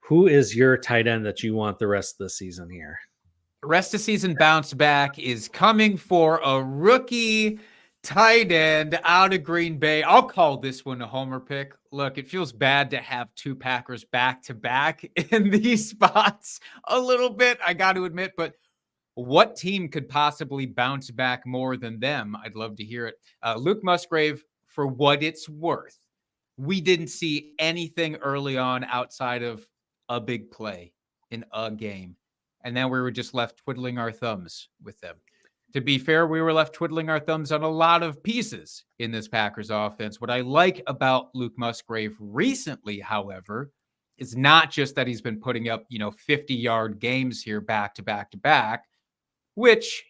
Who is your tight end that you want the rest of the season here? Rest of season bounce back is coming for a rookie tight end out of Green Bay. I'll call this one a homer pick. Look, it feels bad to have two Packers back to back in these spots a little bit, I got to admit, but what team could possibly bounce back more than them? I'd love to hear it. Luke Musgrave, for what it's worth, we didn't see anything early on outside of a big play in a game. And then we were just left twiddling our thumbs with them. To be fair, we were left twiddling our thumbs on a lot of pieces in this Packers offense. What I like about Luke Musgrave recently, however, is not just that he's been putting up, 50-yard games here back to back to back, which,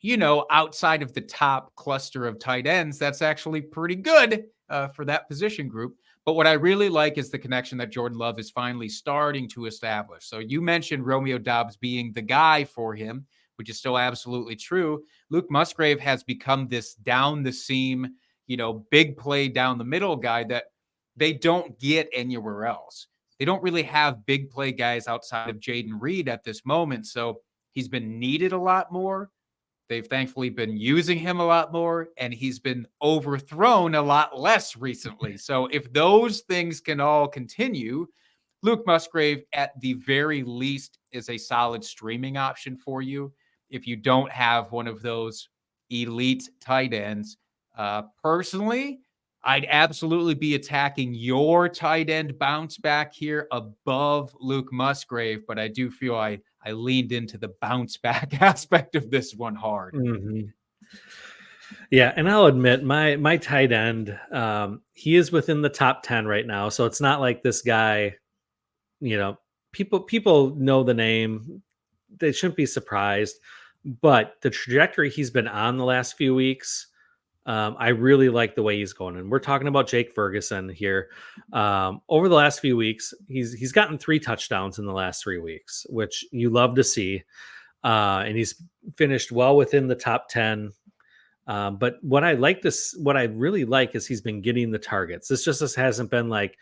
outside of the top cluster of tight ends, that's actually pretty good for that position group. But what I really like is the connection that Jordan Love is finally starting to establish. So you mentioned Romeo Doubs being the guy for him, which is still absolutely true. Luke Musgrave has become this down the seam, big play down the middle guy that they don't get anywhere else. They don't really have big play guys outside of Jaden Reed at this moment. So he's been needed a lot more. They've thankfully been using him a lot more, and he's been overthrown a lot less recently. So if those things can all continue, Luke Musgrave, at the very least, is a solid streaming option for you if you don't have one of those elite tight ends. Personally, I'd absolutely be attacking your tight end bounce back here above Luke Musgrave, but I do feel I leaned into the bounce back aspect of this one hard. Mm-hmm. Yeah, and I'll admit my tight end, he is within the top 10 right now. So it's not like this guy, people know the name. They shouldn't be surprised. But the trajectory he's been on the last few weeks, I really like the way he's going. And we're talking about Jake Ferguson here. Over the last few weeks, he's gotten 3 touchdowns in the last 3 weeks, which you love to see. And he's finished well within the top 10. But what I really like is he's been getting the targets. This hasn't been like,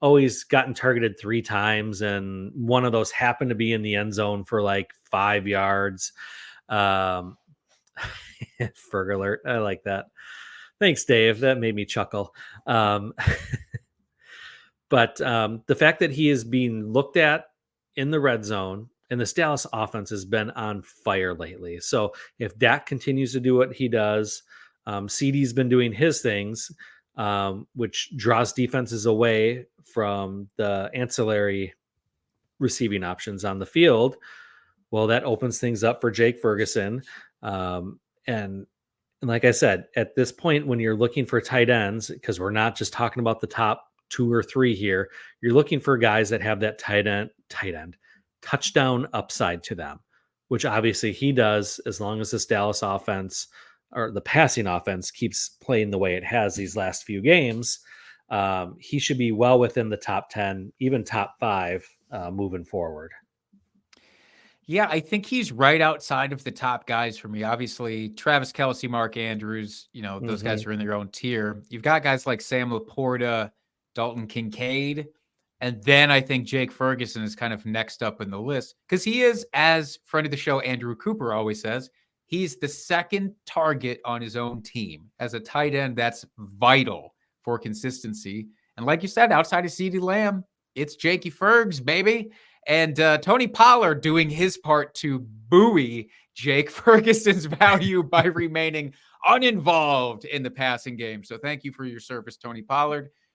oh, he's gotten targeted 3 times and one of those happened to be in the end zone for like 5 yards. Ferg alert. I like that. Thanks, Dave. That made me chuckle. But the fact that he is being looked at in the red zone, and the Dallas offense has been on fire lately. So if Dak continues to do what he does, CD's been doing his things, which draws defenses away from the ancillary receiving options on the field. Well, that opens things up for Jake Ferguson. And like I said, at this point, when you're looking for tight ends, because we're not just talking about the top 2 or 3 here, you're looking for guys that have that tight end touchdown upside to them, which obviously he does as long as this Dallas offense or the passing offense keeps playing the way it has these last few games. He should be well within the top 10, even top 5 moving forward. Yeah, I think he's right outside of the top guys for me. Obviously, Travis Kelce, Mark Andrews, those guys are in their own tier. You've got guys like Sam Laporta, Dalton Kincaid, and then I think Jake Ferguson is kind of next up in the list because he is, as friend of the show Andrew Cooper always says, he's the second target on his own team. As a tight end, that's vital for consistency. And like you said, outside of CeeDee Lamb, it's Jakey Fergs, baby. And Tony Pollard doing his part to buoy Jake Ferguson's value by remaining uninvolved in the passing game. So thank you for your service, Tony Pollard.